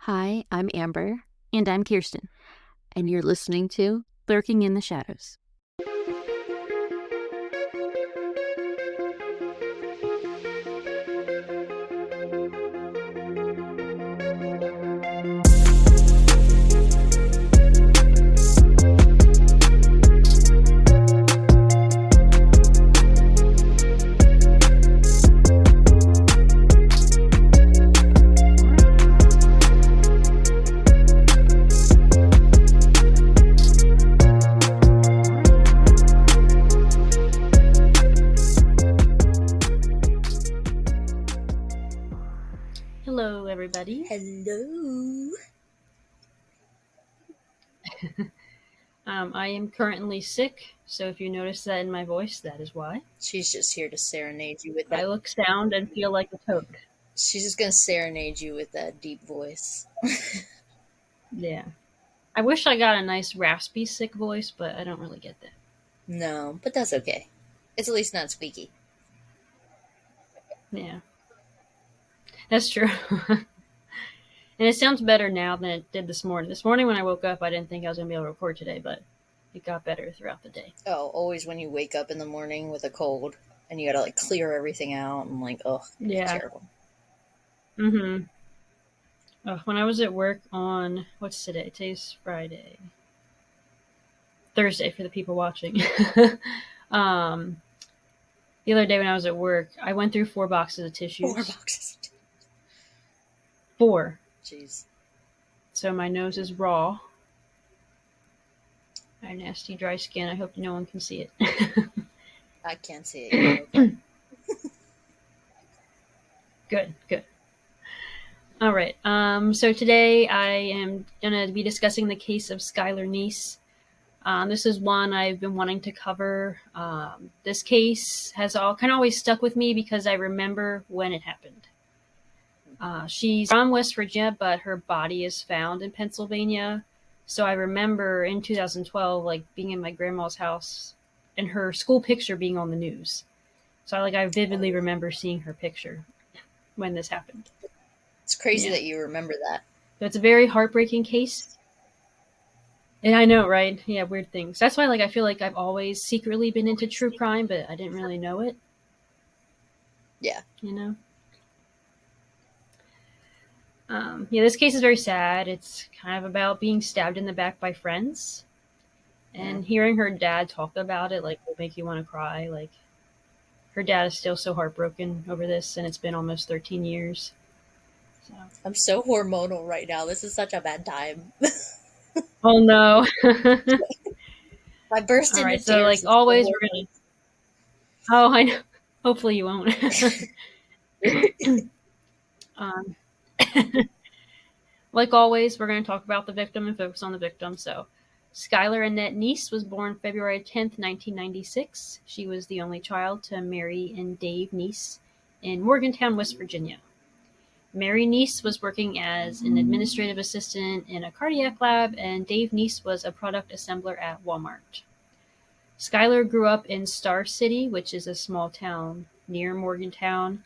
Hi, I'm Amber, And I'm Kirsten. and you're listening to Lurking in the Shadows. Hello, everybody. Hello. I am currently sick, so if you notice that in my voice, that is why. She's just here to serenade you with I that. look, sound, and feel like a toad. She's just gonna serenade you with that deep voice. Yeah. I wish I got a nice raspy sick voice, but I don't really get that. No, but that's okay. It's at least not squeaky. Yeah. That's true. And it sounds better now than it did this morning. This morning when I woke up, I didn't think I was going to be able to record today, but it got better throughout the day. Oh, always when you wake up in the morning with a cold and you gotta clear everything out and it's Yeah. terrible. Mm-hmm. When I was at work on, what's today? Today's Friday. Thursday for the people watching. um, the other day when I was at work, I went through 4 boxes of tissues. 4 boxes. 4. Jeez. So my nose is raw. I have nasty dry skin. I hope no one can see it. I can't see it. Okay. Good. All right. So today I am going to be discussing the case of Skylar Neese. This is one I've been wanting to cover. This case has always stuck with me because I remember when it happened. She's from West Virginia, but her body is found in Pennsylvania. So I remember in 2012, being in my grandma's house and her school picture being on the news. So I vividly remember seeing her picture when this happened. It's crazy that you remember that. So it's a very heartbreaking case. And I know, right? Yeah, weird things. That's why, I feel like I've always secretly been into true crime, but I didn't really know it. Yeah. This case is very sad. It's kind of about being stabbed in the back by friends. And hearing her dad talk about it, will make you want to cry. Her dad is still so heartbroken over this, and it's been almost 13 years. So. I'm so hormonal right now. This is such a bad time. Oh, no. I burst into tears. So, always, we're going to... Oh, I know. Hopefully you won't. Like always, we're going to talk about the victim and focus on the victim. So, Skylar Annette Neese was born February 10th, 1996. She was the only child to Mary and Dave Neese in Morgantown, West Virginia. Mary Neese was working as an administrative assistant in a cardiac lab, and Dave Neese was a product assembler at Walmart. Skylar grew up in Star City, which is a small town near Morgantown.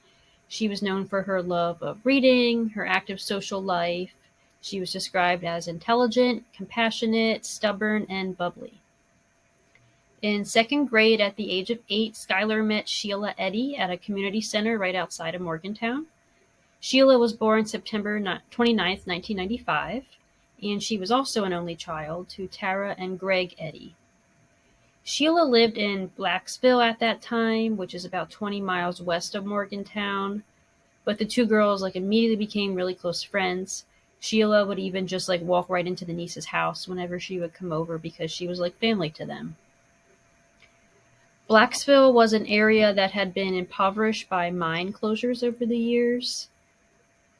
She was known for her love of reading, her active social life. She was described as intelligent, compassionate, stubborn, and bubbly. In second grade, at the age of 8, Skylar met Sheila Eddy at a community center right outside of Morgantown. Sheila was born September 29th, 1995, and she was also an only child to Tara and Greg Eddy. Sheila lived in Blacksville at that time, which is about 20 miles west of Morgantown, but the two girls immediately became really close friends. Sheila would even just walk right into the Neese's house whenever she would come over because she was family to them. Blacksville was an area that had been impoverished by mine closures over the years.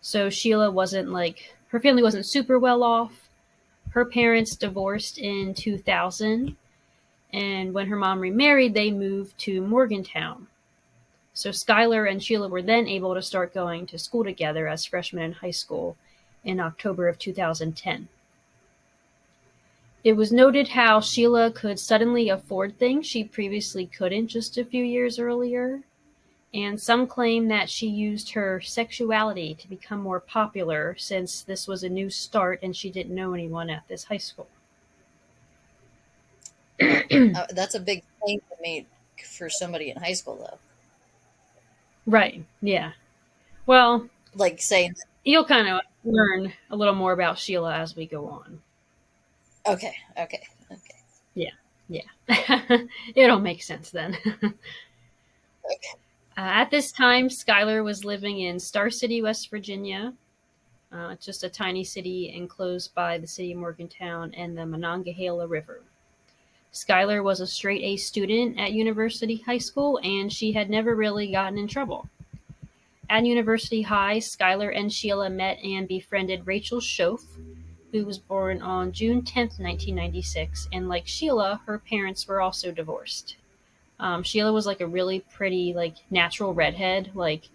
So Sheila wasn't her family wasn't super well off. Her parents divorced in 2000, and when her mom remarried, they moved to Morgantown. So Skylar and Sheila were then able to start going to school together as freshmen in high school in October of 2010. It was noted how Sheila could suddenly afford things she previously couldn't just a few years earlier. And some claim that she used her sexuality to become more popular since this was a new start and she didn't know anyone at this high school. That's a big claim to make for somebody in high school, though. Right, yeah. Well, Like saying, you'll kind of learn a little more about Sheila as we go on. okay. Yeah, yeah. It'll make sense then. Okay. At this time, Skylar was living in Star City, West Virginia. It's just a tiny city enclosed by the city of Morgantown and the Monongahela River. Skylar was a straight A student at University High School, and she had never really gotten in trouble. At University High, Skylar and Sheila met and befriended Rachel Schoaf, who was born on June 10th, 1996, and like Sheila, her parents were also divorced. Sheila was like a really pretty, like natural redhead, like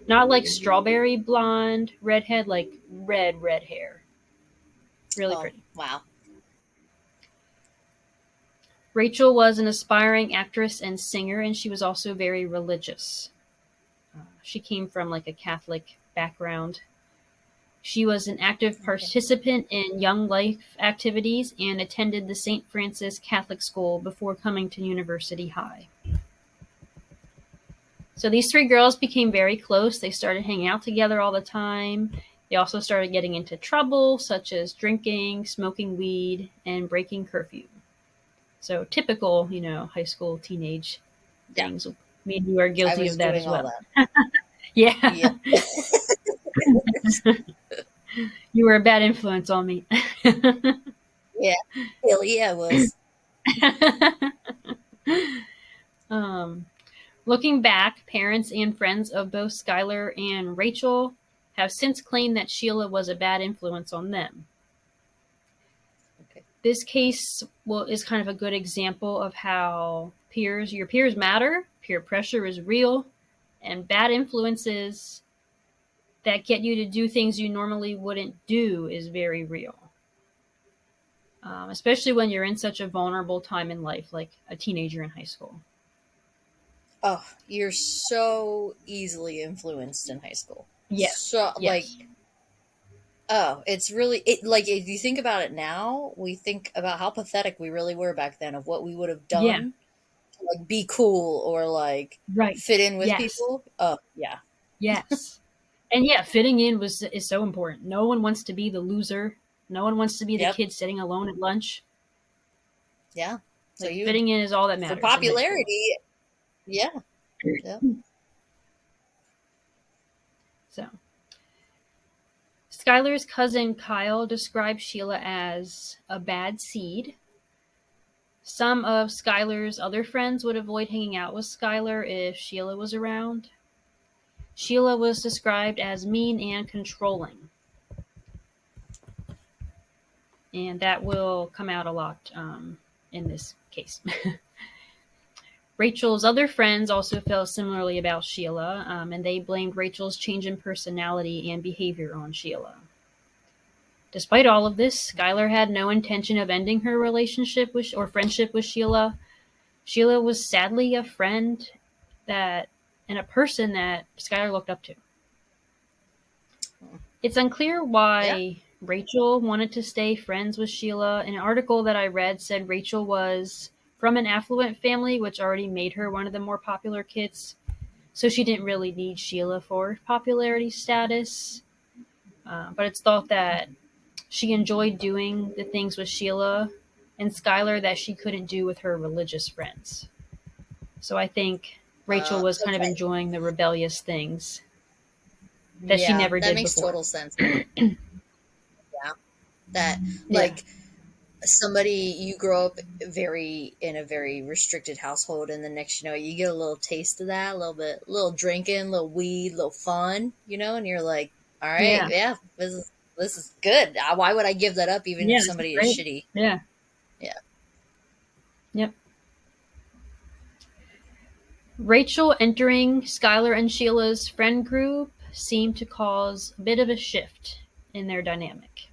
not like strawberry blonde redhead, like red hair. Really Oh, pretty. wow. Rachel was an aspiring actress and singer, and she was also very religious. She came from like a Catholic background. She was an active participant in Young Life activities and attended the St. Francis Catholic School before coming to University High. So these three girls became very close. They started hanging out together all the time. They also started getting into trouble, such as drinking, smoking weed, and breaking curfew. So typical, high school, teenage things. Yeah. Me and you are I guilty was of that doing as all well. that. Yeah. Yep. You were a bad influence on me. Yeah. Hell yeah, it was. um, Looking back, parents and friends of both Skylar and Rachel have since claimed that Sheila was a bad influence on them. Okay. This case is kind of a good example of how your peers matter, peer pressure is real, and bad influences that get you to do things you normally wouldn't do is very real. Especially when you're in such a vulnerable time in life, like a teenager in high school. Oh, you're so easily influenced in high school. Yes. So, like, Yes. oh, it's really like if you think about it now, we think about how pathetic we really were back then of what we would have Yeah. done to like be cool or like Right. fit in with Yes. people. Oh, yeah. Yes. And yeah, fitting in is so important. No one wants to be the loser. No one wants to be the Yep. kid sitting alone at lunch. Yeah. So Like you fitting in is all that for matters in high school. popularity, yeah. Yep. So, Skylar's cousin Kyle described Sheila as a bad seed. Some of Skylar's other friends would avoid hanging out with Skylar if Sheila was around. Sheila was described as mean and controlling. And that will come out a lot in this case. Rachel's other friends also felt similarly about Sheila, and they blamed Rachel's change in personality and behavior on Sheila. Despite all of this, Skylar had no intention of ending her relationship or friendship with Sheila. Sheila was sadly a friend and a person that Skylar looked up to. It's unclear why Rachel wanted to stay friends with Sheila. An article that I read said Rachel was from an affluent family, which already made her one of the more popular kids. So she didn't really need Sheila for popularity status. But it's thought that she enjoyed doing the things with Sheila and Skylar that she couldn't do with her religious friends. So I think Rachel was kind of Okay. enjoying the rebellious things that she Yeah, never that did makes before. total sense. Yeah. That like somebody you grow up in a very restricted household and the next you get a little taste of that, a little drinking, a little weed, a little fun, and you're like, all right, Yeah. yeah, this is good. Why would I give that up even if Yeah, this is somebody is great. shitty? Yeah. Yeah. Yep. Rachel entering Skylar and Sheila's friend group seemed to cause a bit of a shift in their dynamic.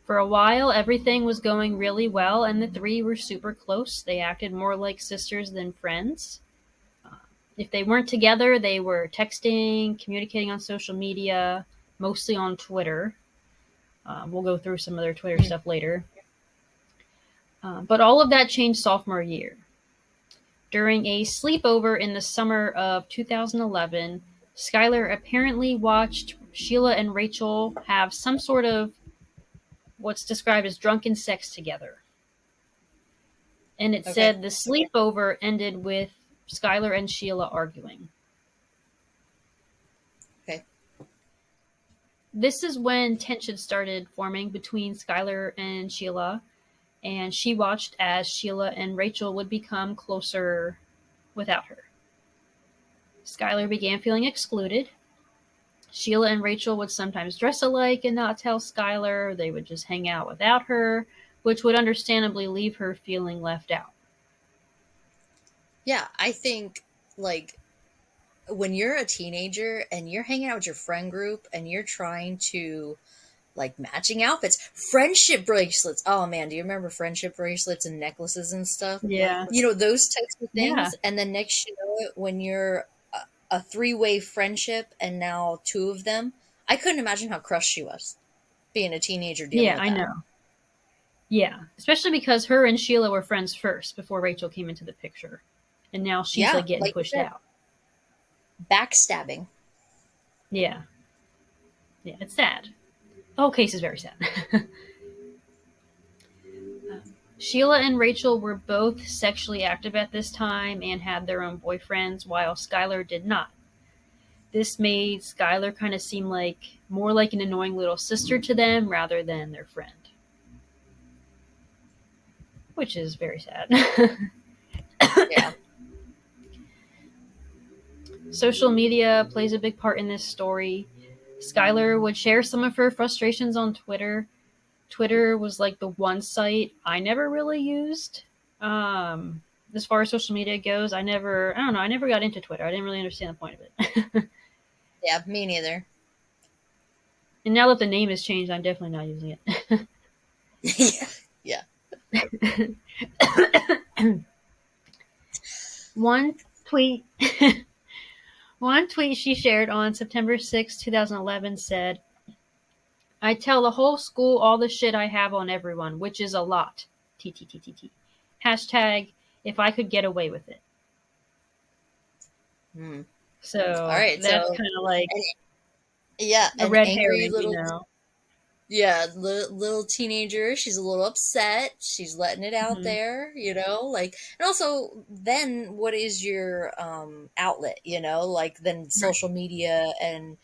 For a while, everything was going really well, and the three were super close. They acted more like sisters than friends. If they weren't together, they were texting, communicating on social media, mostly on Twitter. We'll go through some of their Twitter stuff later. But all of that changed sophomore year. During a sleepover in the summer of 2011, Skylar apparently watched Sheila and Rachel have some sort of what's described as drunken sex together. And it said the sleepover ended with Skylar and Sheila arguing. Okay. This is when tension started forming between Skylar and Sheila, and she watched as Sheila and Rachel would become closer without her. Skylar began feeling excluded. Sheila and Rachel would sometimes dress alike and not tell Skylar. They would just hang out without her, which would understandably leave her feeling left out. Yeah, I think, like, when you're a teenager and you're hanging out with your friend group and you're trying to, like, matching outfits, friendship bracelets. Oh man, do you remember friendship bracelets and necklaces and stuff? Yeah. You know, those types of things. Yeah. And then next you know it, when you're a three-way friendship and now two of them, I couldn't imagine how crushed she was being a teenager dealing Yeah, with I that. know. Yeah, especially because her and Sheila were friends first before Rachel came into the picture. And now she's Yeah, like getting like you pushed said, out. backstabbing. Yeah. Yeah, it's sad. The whole case is very sad. Sheila and Rachel were both sexually active at this time and had their own boyfriends, while Skylar did not. This made Skylar kind of seem like more like an annoying little sister to them rather than their friend. Which is very sad. Yeah. Social media plays a big part in this story. Skylar would share some of her frustrations on Twitter. Twitter was like the one site I never really used. As far as social media goes, I never got into Twitter. I didn't really understand the point of it. Yeah, me neither. And now that the name has changed, I'm definitely not using Yeah. Yeah. it. One tweet One tweet she shared on September 6, 2011 said, "I tell the whole school all the shit I have on everyone, which is a lot. TTTTT. Hashtag if I could get away with it." Hmm. So All right. that's So, kind of like yeah, a an red angry herring, you little, know? yeah, little teenager. She's a little upset. She's letting it out Mhm. there, like, and also then what is your outlet, like then Right. social media and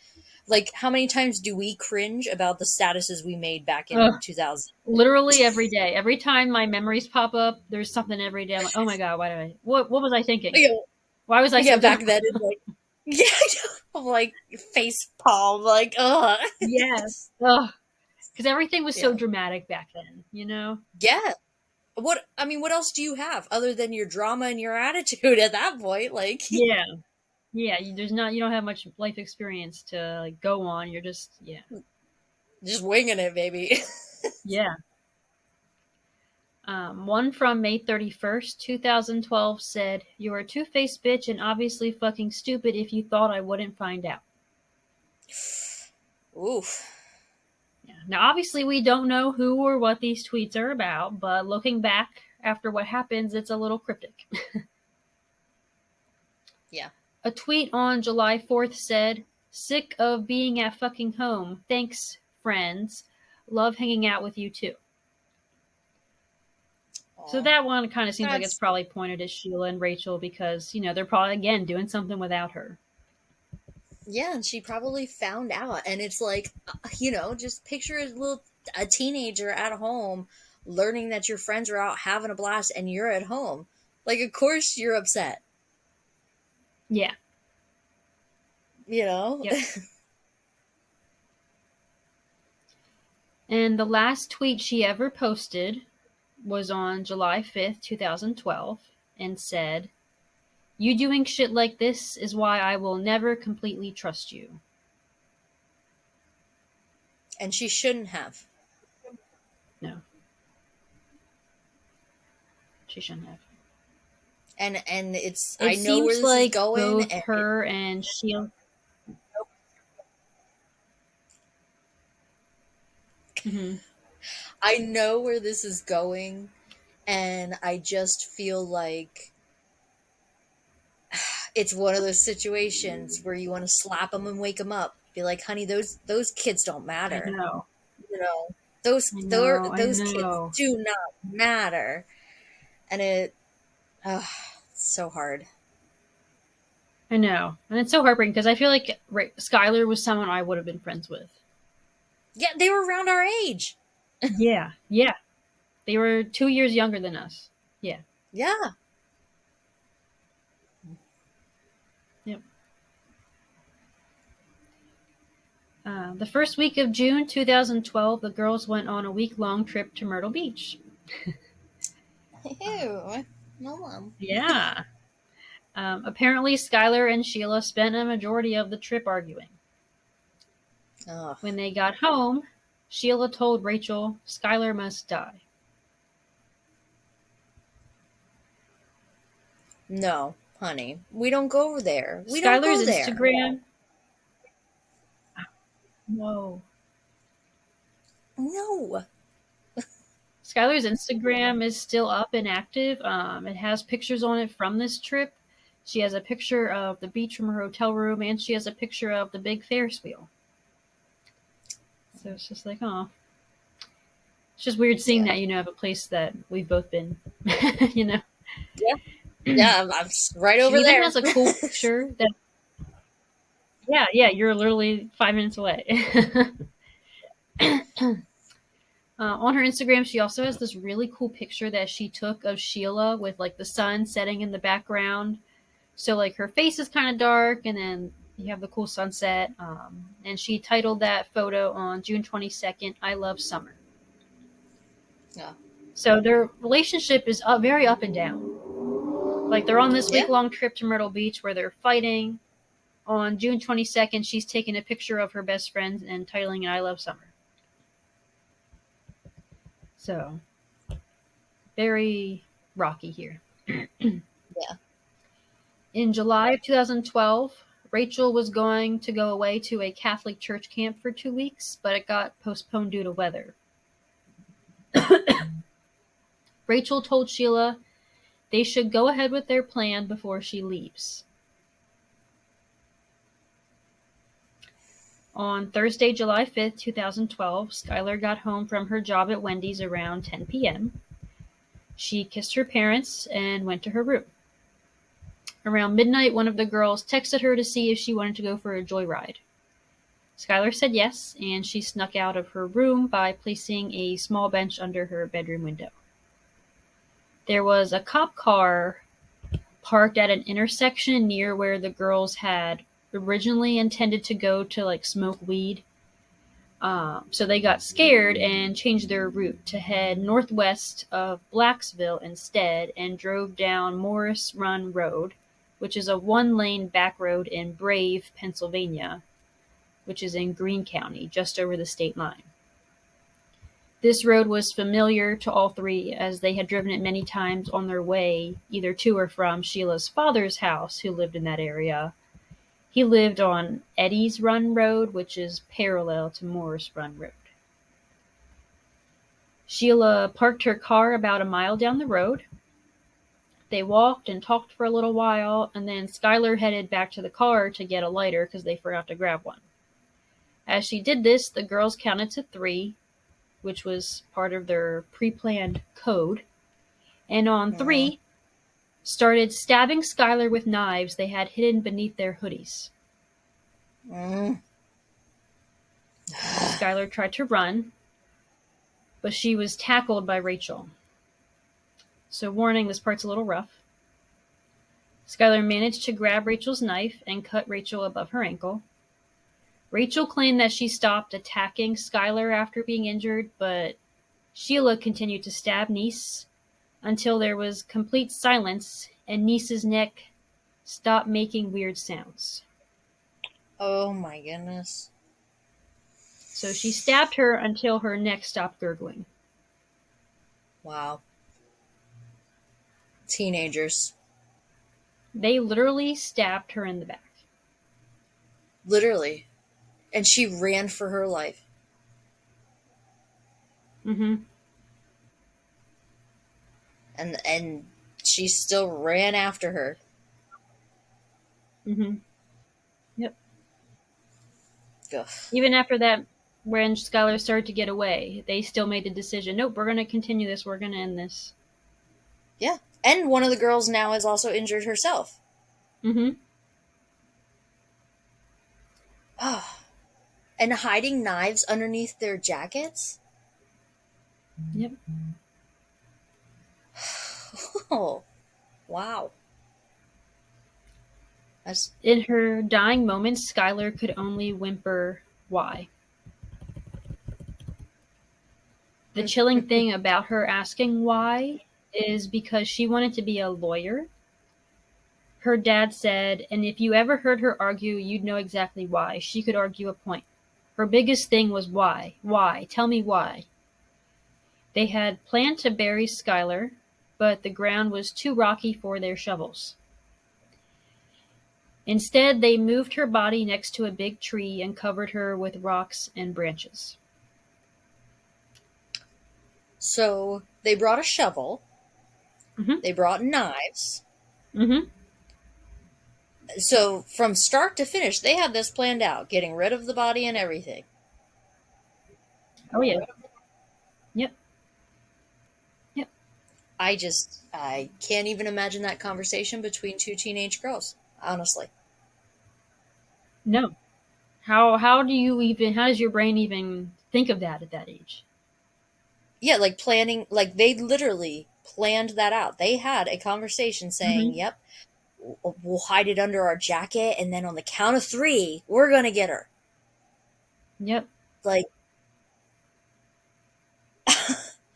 like how many times do we cringe about the statuses we made back in Ugh, 2000? literally every day. Every time my memories pop up, there's something every day. I'm like, oh my God, what was I thinking? Yeah, Why was I yeah, so dumb? back then it's like, yeah, I'm like face palm, like, ugh. Yes. Ugh. Because everything was so Yeah. dramatic back then, you know? Yeah. What else do you have other than your drama and your attitude at that point? Like, Yeah. Yeah, you don't have much life experience to like go on. You're just yeah. just winging it, baby. Yeah. One from May 31st, 2012 said, "You are a two-faced bitch and obviously fucking stupid if you thought I wouldn't find out." Oof. Yeah. Now, obviously, we don't know who or what these tweets are about, but looking back after what happens, it's a little cryptic. Yeah. A tweet on July 4th said, "Sick of being at fucking home. Thanks, friends. Love hanging out with you too." So Aw. that one kind of seems like it's That's probably pointed at Sheila and Rachel because, they're probably, again, doing something without her. yeah, and she probably found out, and it's like, just picture a teenager at home learning that your friends are out having a blast and you're at home. Like, of course you're upset. Yeah. You know. Yep. And the last tweet she ever posted was on July 5th, 2012, and said, "You doing shit like this is why I will never completely trust you." And she shouldn't have. No, she shouldn't have. and it's, It I know where seems this is like going, both and her and Sheila. Mhm. I know where this is going, and I just feel like it's one of those situations where you want to slap them and wake them up. Be like, honey, those kids don't I matter. know. You know, I know. I those kids know. do not matter, and it's so hard. I know. And it's so heartbreaking because I feel like Skylar was someone I would have been friends with. Yeah, they were around our age. Yeah. Yeah. They were 2 years younger than us. Yeah. Yeah. Yep. The first week of June 2012, the girls went on a week-long trip to Myrtle Beach. Uh, Ew. No, mom. yeah. Apparently, Skylar and Sheila spent a majority of the trip arguing. Oh When they got home, Sheila told Rachel Skylar must die. no, honey, we don't go there. We don't Skylar's go there. Instagram. Whoa. No. Skylar's Instagram is still up and active. It has pictures on it from this trip. She has a picture of the beach from her hotel room, and she has a picture of the big Ferris wheel. So it's just like, oh, it's just weird seeing Yeah. that, of a place that we've both been, you know. Yeah. Yeah. I'm right She over even there. has a cool picture that, yeah, yeah, you're literally 5 minutes away. On her Instagram, she also has this really cool picture that she took of Sheila with like the sun setting in the background. So like her face is kind of dark, and then you have the cool sunset. And she titled that photo on June 22nd, "I Love Summer." Yeah. So their relationship is very up and down. Like they're on this Yeah. week long trip to Myrtle Beach where they're fighting. On June 22nd, she's taking a picture of her best friend and titling it "I Love Summer." So very rocky here. Yeah. In July of 2012, Rachel was going to go away to a Catholic church camp for 2 weeks, but it got postponed due to weather. Rachel told Sheila they should go ahead with their plan before she leaves. On Thursday, July 5th, 2012, Skylar got home from her job at Wendy's around 10 p.m. She kissed her parents and went to her room. Around midnight, one of the girls texted her to see if she wanted to go for a joyride. Skylar said yes, and she snuck out of her room by placing a small bench under her bedroom window. There was a cop car parked at an intersection near where the girls had originally intended to go to like smoke weed. So they got scared and changed their route to head northwest of Blacksville instead and drove down Morris Run Road, which is a one-lane back road in Brave, Pennsylvania, which is in Greene County, just over the state line. This road was familiar to all three as they had driven it many times on their way either to or from Sheila's father's house, who lived in that area. He lived on Eddie's Run Road, which is parallel to Morris Run Road. Sheila parked her car about a mile down the road. They walked and talked for a little while, and then Skylar headed back to the car to get a lighter because they forgot to grab one. As she did this, the girls counted to 3, which was part of their pre-planned code, and on Mm. 3, started stabbing Skylar with knives they had hidden beneath their hoodies. Mm. Skylar tried to run, but she was tackled by Rachel. So warning, this part's a little rough. Skylar managed to grab Rachel's knife and cut Rachel above her ankle. Rachel claimed that she stopped attacking Skylar after being injured, but Sheila continued to stab Neese until there was complete silence and Neese's neck stopped making weird sounds. Oh my goodness. So she stabbed her until her neck stopped gurgling. Wow. Teenagers. They literally stabbed her in the back. Literally. And she ran for her life. Mm-hmm. And she still ran after her. Mm-hmm. Yep. Ugh. Even after that, when Skylar started to get away, they still made the decision. Nope, we're going to continue this. We're going to end this. Yeah. And one of the girls now is also injured herself. Mm-hmm. And hiding knives underneath their jackets? Yep. Oh, wow. That's In her dying moments, Skylar could only whimper, "Why?" The chilling thing about her asking why is because she wanted to be a lawyer. Her dad said, and if you ever heard her argue, you'd know exactly why. She could argue a point. Her biggest thing was why. Why? Tell me why. They had planned to bury Skylar, but the ground was too rocky for their shovels. Instead, they moved her body next to a big tree and covered her with rocks and branches. so they brought a shovel, Mm-hmm. they brought knives. Mm-hmm. So from start to finish, they had this planned out, getting rid of the body and everything. Oh, yeah. Yep. Yep. I can't even imagine that conversation between two teenage girls, honestly. No. How does your brain even think of that at that age? Yeah, like planning, like they literally planned that out. They had a conversation saying, Mm-hmm. yep, we'll hide it under our jacket, and then on the count of three, we're gonna get her. Yep. Like,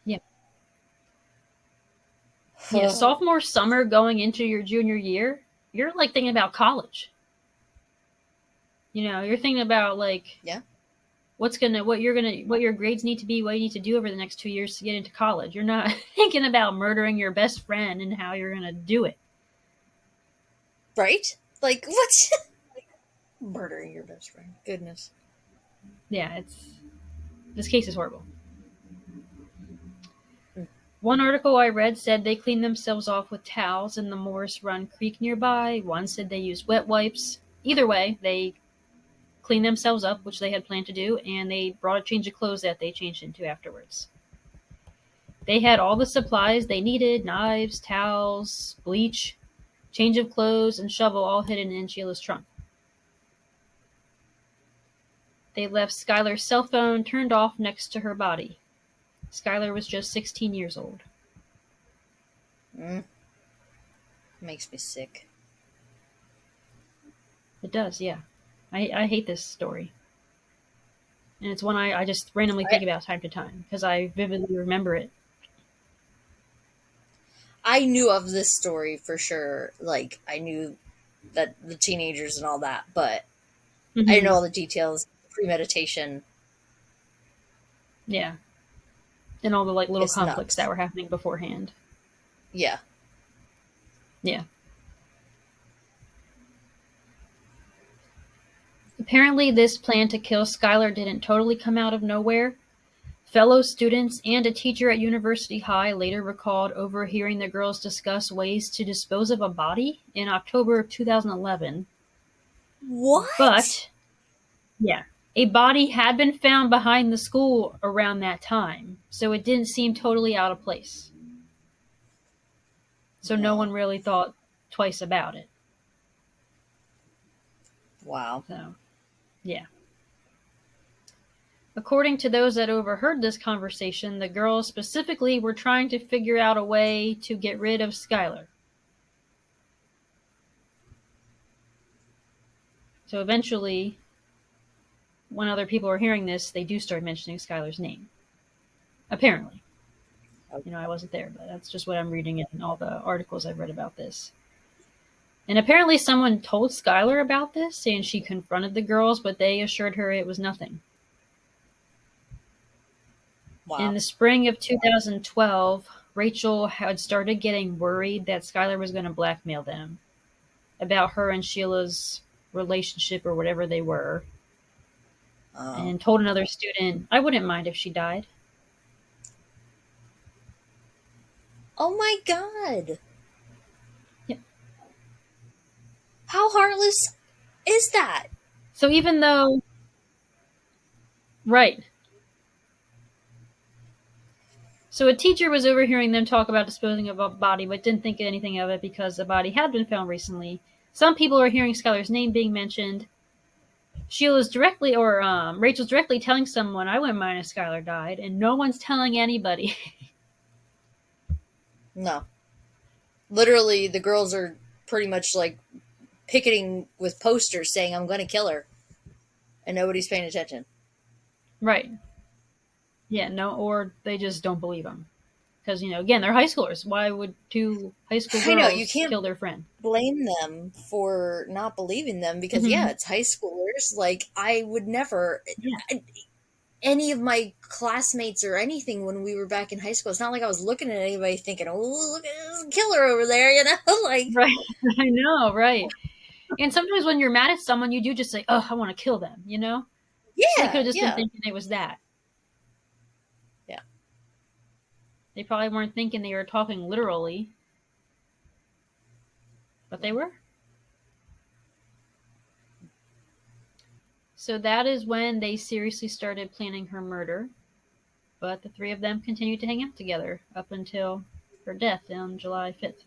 Yep. Yeah. Sophomore summer going into your junior year, you're like thinking about college. You're thinking about like yeah, what your grades need to be, what you need to do over the next 2 years to get into college. You're not thinking about murdering your best friend and how you're gonna do it. right? Like, what's murdering your best friend? Goodness. Yeah, this case is horrible. Mm. One article I read said they cleaned themselves off with towels in the Morris Run Creek nearby. One said they used wet wipes. Either way, they cleaned themselves up, which they had planned to do, and they brought a change of clothes that they changed into afterwards. They had all the supplies they needed: knives, towels, bleach, change of clothes, and shovel all hidden in Sheila's trunk. They left Skylar's cell phone turned off next to her body. Skylar was just 16 years old. Mm. Makes me sick. It does, yeah. I hate this story. And it's one I just randomly I, think about time to time because I vividly remember it. I knew of this story for sure. Like, I knew that the teenagers and all that, but I didn't know Mm-hmm. all the details. Premeditation Yeah. And all the like little is conflicts that nuts. were happening beforehand. Yeah. Yeah. Apparently, this plan to kill Skylar didn't totally come out of nowhere. Fellow students and a teacher at University High later recalled overhearing the girls discuss ways to dispose of a body in October of 2011. What? But, yeah, a body had been found behind the school around that time, so it didn't seem totally out of place. So no one No. really thought twice about it. Wow. So, yeah. According to those that overheard this conversation, the girls specifically were trying to figure out a way to get rid of Skylar. So eventually, when other people are hearing this, they do start mentioning Skylar's name. Apparently. I wasn't there, but that's just what I'm reading in all the articles I've read about this. And apparently someone told Skylar about this, and she confronted the girls, but they assured her it was nothing. In Wow. the spring of 2012, Rachel had started getting worried that Skylar was going to blackmail them. about her and Sheila's relationship or whatever they were, Oh. and told another student, I wouldn't mind if she died. Oh my god. Yep. How heartless is that? So even though, right. So a teacher was overhearing them talk about disposing of a body, but didn't think anything of it because the body had been found recently. Some people are hearing Skylar's name being mentioned. Sheila's directly, or Rachel's directly telling someone, I wouldn't mind if Skylar died, and no one's telling anybody. No. Literally, the girls are pretty much like picketing with posters saying, I'm going to kill her. And nobody's paying attention. Right. Yeah, no, or they just don't believe them. Because, again, they're high schoolers. Why would two high school I know, you girls can't kill their friend? blame them for not believing them because, yeah, Mm-hmm. it's high schoolers. Like, I would never. Yeah. Any of my classmates or anything when we were back in high school, it's not like I was looking at anybody thinking, oh, look at this killer over there, you know? Like, Right. I know, right. And sometimes when you're mad at someone, you do just say, oh, I want to kill them, So they could yeah, have just been yeah, thinking it was that. yeah. They probably weren't thinking they were talking literally, but they were. So that is when they seriously started planning her murder. But the three of them continued to hang out together up until her death on July 5th.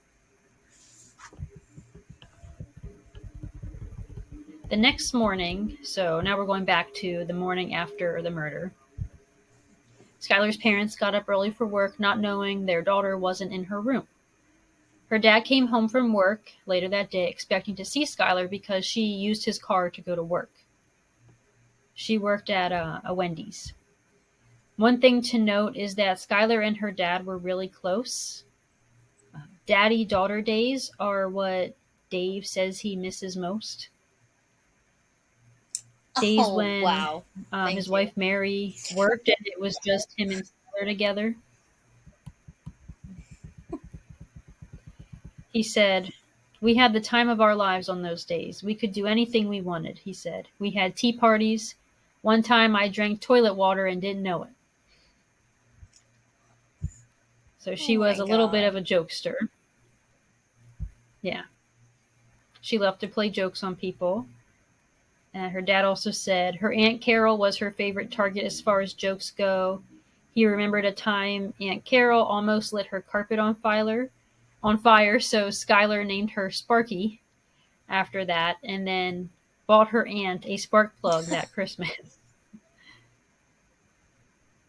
The next morning, so now we're going back to the morning after the murder, Skylar's parents got up early for work, not knowing their daughter wasn't in her room. Her dad came home from work later that day expecting to see Skylar because she used his car to go to work. She worked at a Wendy's. One thing to note is that Skylar and her dad were really close. Daddy-daughter days are what Dave says he misses most. Days Oh, when wow. his Thank you. wife Mary worked and it was just him and Skylar together. He said, we had the time of our lives on those days. We could do anything we wanted, he said. We had tea parties. One time I drank toilet water and didn't know it. So Oh she was my a little bit god. of a jokester. Yeah. She loved to play jokes on people. And her dad also said her Aunt Carol was her favorite target as far as jokes go. He remembered a time Aunt Carol almost lit her carpet on fire, so Skylar named her Sparky after that, and then bought her aunt a spark plug that Christmas.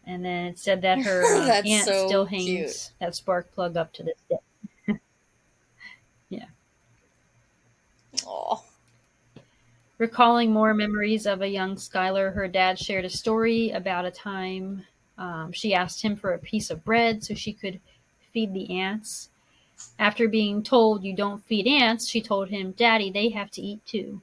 And then it said that her That's aunt still so cute. hangs that spark plug up to this day. Yeah. Oh. Recalling more memories of a young Skylar, her dad shared a story about a time she asked him for a piece of bread so she could feed the ants. After being told you don't feed ants, she told him, Daddy, they have to eat too.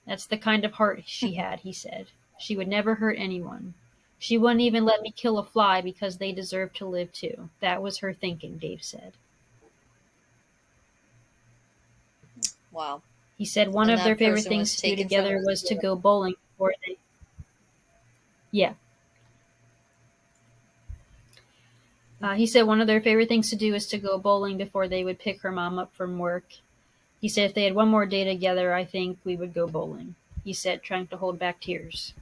That's the kind of heart she had, he said. She would never hurt anyone. She wouldn't even let me kill a fly because they deserve to live too. That was her thinking, Dave said. Wow. He said one And of their that favorite person things was to do taken from together her. was to go bowling before they. Yeah. He said one of their favorite things to do is to go bowling before they would pick her mom up from work. He said if they had one more day together, I think we would go bowling. He said, trying to hold back tears.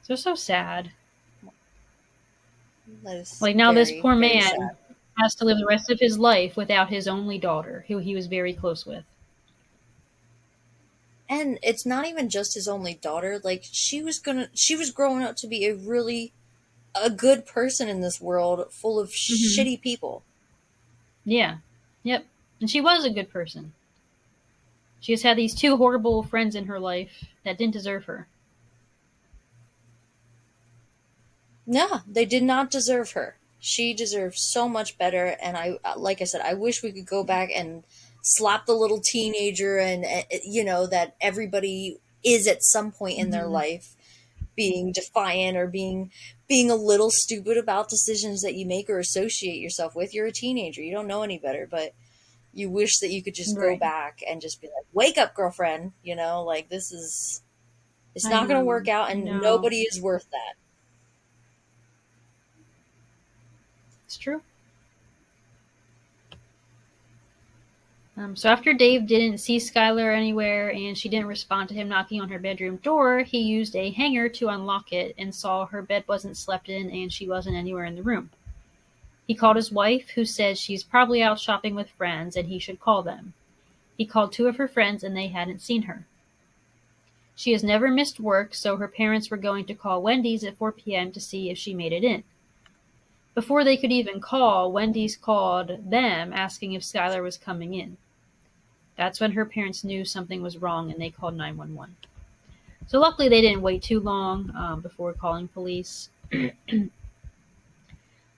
So sad. That is Like now, this very, poor very man sad. has to live the rest of his life without his only daughter, who he was very close with. And it's not even just his only daughter. Like, she was growing up to be a good person in this world full of Mm-hmm. shitty people. Yeah. Yep. And she was a good person. She has had these two horrible friends in her life that didn't deserve her. No, they did not deserve her. She deserves so much better. And like I said, I wish we could go back and slap the little teenager and, that everybody is at some point in their Mm-hmm. life being defiant or being a little stupid about decisions that you make or associate yourself with. You're a teenager. You don't know any better, but you wish that you could just go Right. back and just be like, "Wake up, girlfriend." Like this is it's I not going to work know. out I and know. nobody is worth that. It's true. So after Dave didn't see Skylar anywhere and she didn't respond to him knocking on her bedroom door, he used a hanger to unlock it and saw her bed wasn't slept in and she wasn't anywhere in the room. He called his wife, who said she's probably out shopping with friends and he should call them. He called 2 of her friends and they hadn't seen her. She has never missed work, so her parents were going to call Wendy's at 4 p.m. to see if she made it in. Before they could even call, Wendy's called them asking if Skylar was coming in. That's when her parents knew something was wrong and they called 911. So luckily they didn't wait too long before calling police.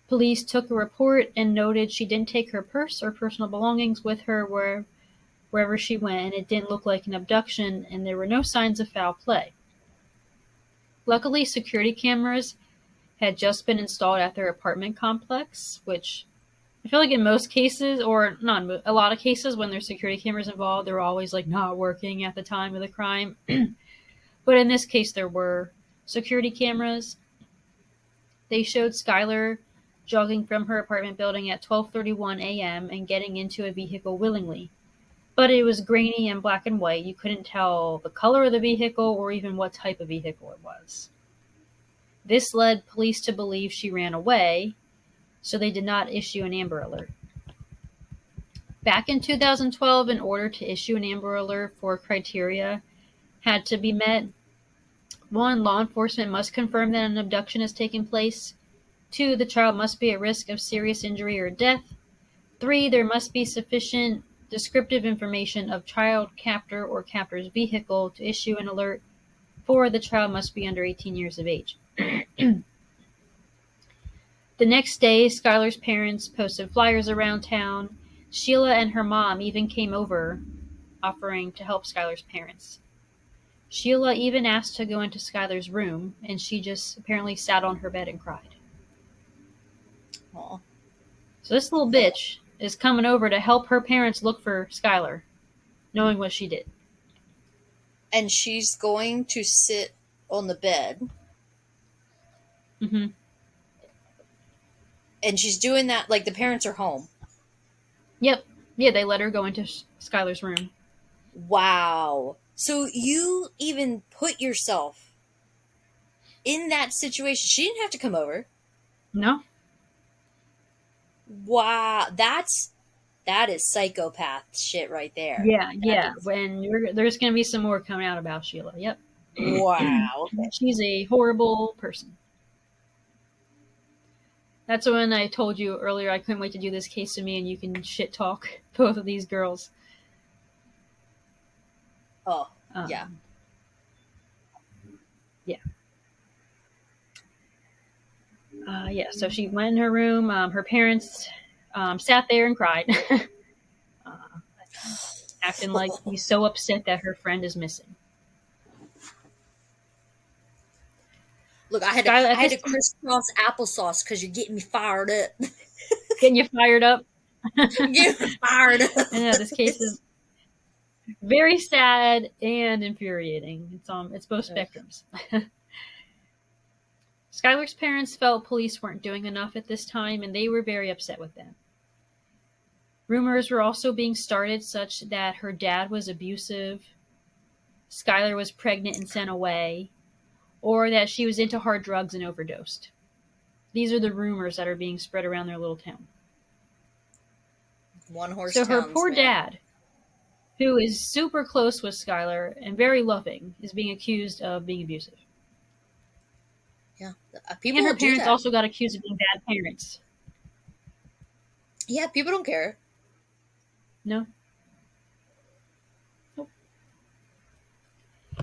Police took a report and noted she didn't take her purse or personal belongings with her wherever she went, and it didn't look like an abduction, and there were no signs of foul play. Luckily, security cameras had just been installed at their apartment complex, which I feel like in most cases, or not a lot of cases, when there's security cameras involved, they're always like not working at the time of the crime. But in this case, there were security cameras. They showed Skylar jogging from her apartment building at 12:31 a.m. and getting into a vehicle willingly. But it was grainy and black and white. You couldn't tell the color of the vehicle or even what type of vehicle it was. This led police to believe she ran away, so they did not issue an Amber Alert. Back in 2012, in order to issue an Amber Alert, 4 criteria had to be met. 1, law enforcement must confirm that an abduction has taken place. 2, the child must be at risk of serious injury or death. 3, there must be sufficient descriptive information of child, captor, or captor's vehicle to issue an alert. 4, the child must be under 18 years of age. The next day, Skylar's parents posted flyers around town. Sheila and her mom even came over, offering to help Skylar's parents. Sheila even asked to go into Skylar's room, and she just apparently sat on her bed and cried. Aw. So this little bitch is coming over to help her parents look for Skylar, knowing what she did. And she's going to sit on the bed. Mm-hmm. And she's doing that like the parents are home. Yep. Yeah, they let her go into Skylar's room. Wow. So you even put yourself in that situation. She didn't have to come over. No? Wow. That is psychopath shit right there. Yeah. When there's going to be some more coming out about Sheila. Yep. Wow. Okay. She's a horrible person. That's when I told you earlier I couldn't wait to do this case to me and you can shit talk both of these girls. Oh, yeah. Yeah. So she went in her room. Her parents sat there and cried, acting like he's so upset that her friend is missing. Look, I had to crisscross applesauce because you're getting me fired up. Getting you fired up? Getting me fired up. I know, this case is very sad and infuriating. It's both spectrums. Skylar's parents felt police weren't doing enough at this time, and they were very upset with them. Rumors were also being started such that her dad was abusive, Skylar was pregnant and sent away, or that she was into hard drugs and overdosed. These are the rumors that are being spread around their little town. One horse So her towns, poor man. dad, who is super close with Skylar and very loving, is being accused of being abusive. Yeah, and her parents also got accused of being bad parents. Yeah, people don't care. No. Nope.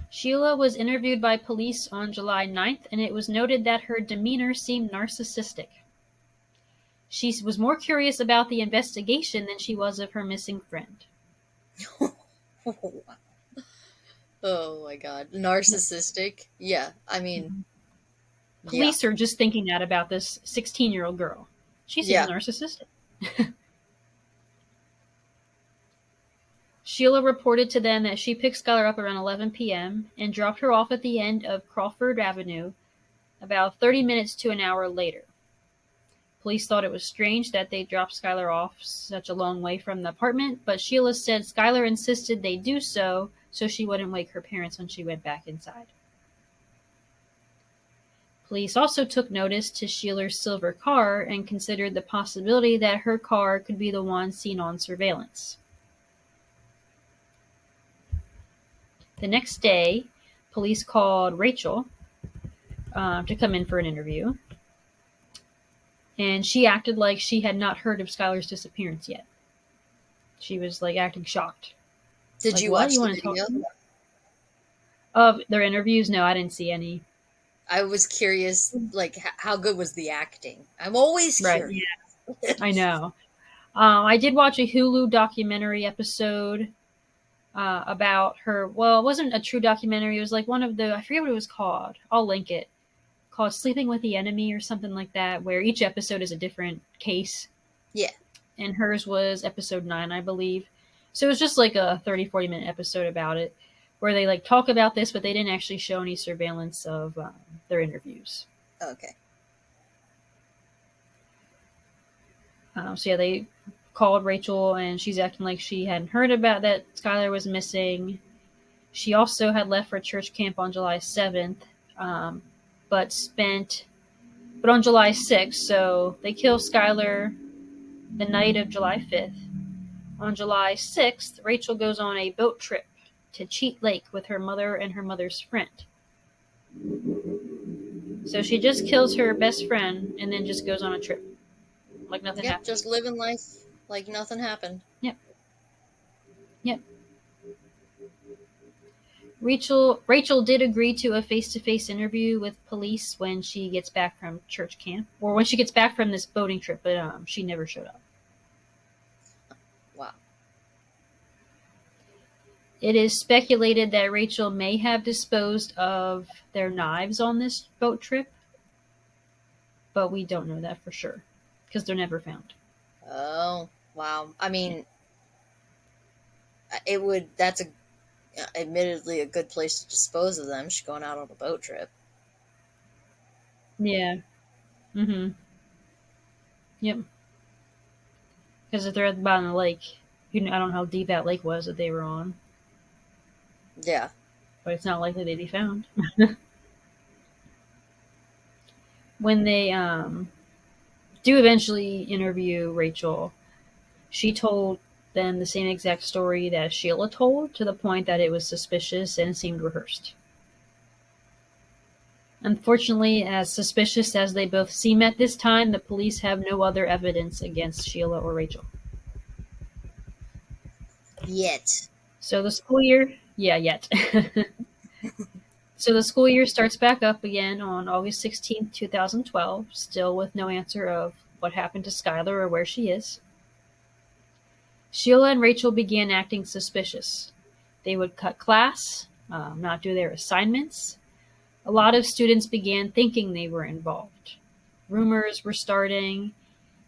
Sheila was interviewed by police on July 9th, and it was noted that her demeanor seemed narcissistic. She was more curious about the investigation than she was of her missing friend. Oh my god. Narcissistic. Yeah. I mean, yeah. Police are just thinking that about this 16-year-old girl. She seems Yeah. narcissistic. Sheila reported to them that she picked Skylar up around 11 p.m. and dropped her off at the end of Crawford Avenue about 30 minutes to an hour later. Police thought it was strange that they dropped Skylar off such a long way from the apartment, but Sheila said Skylar insisted they do so she wouldn't wake her parents when she went back inside. Police also took notice to Sheila's silver car and considered the possibility that her car could be the one seen on surveillance. The next day, police called Rachel to come in for an interview, and she acted like she had not heard of Skylar's disappearance yet. She was like acting shocked. Did Like, you what? watch You the want to talk video? to me? Of their interviews? No, I didn't see any. I was curious, like, how good was the acting? I'm always Right, curious. yeah, I know. I did watch a Hulu documentary episode about her. Well, it wasn't a true documentary. It was like one of the, I forget what it was called. I'll link it. Called Sleeping with the Enemy or something like that, where each episode is a different case. Yeah. And hers was episode 9, I believe. So it was just like a 30-40 minute episode about it, where they like talk about this, but they didn't actually show any surveillance of their interviews. Okay. So yeah, they called Rachel, and she's acting like she hadn't heard about that Skylar was missing. She also had left for church camp on July 7th, but on July 6th, so they kill Skylar the night of July 5th. On July 6th, Rachel goes on a boat trip to Cheat Lake with her mother and her mother's friend. So she just kills her best friend and then just goes on a trip. Like nothing Yep, happened. just living life like nothing happened. Yep. Rachel did agree to a face-to-face interview with police when she gets back from church camp, or when she gets back from this boating trip, but she never showed up. Wow. It is speculated that Rachel may have disposed of their knives on this boat trip, but we don't know that for sure because they're never found. Oh, wow. I mean, that's admittedly a good place to dispose of them. She's going out on a boat trip. Yeah. Mm-hmm. Yep. Because if they're at the bottom of the lake, I don't know how deep that lake was that they were on, Yeah. but it's not likely they'd be found. When they do eventually interview Rachel, she told them the same exact story that Sheila told, to the point that it was suspicious and seemed rehearsed. Unfortunately, as suspicious as they both seem at this time, the police have no other evidence against Sheila or Rachel. Yet. So the school year, yet. So the school year starts back up again on August 16th, 2012, still with no answer of what happened to Skylar or where she is. Sheila and Rachel began acting suspicious. They would cut class, not do their assignments. A lot of students began thinking they were involved. Rumors were starting.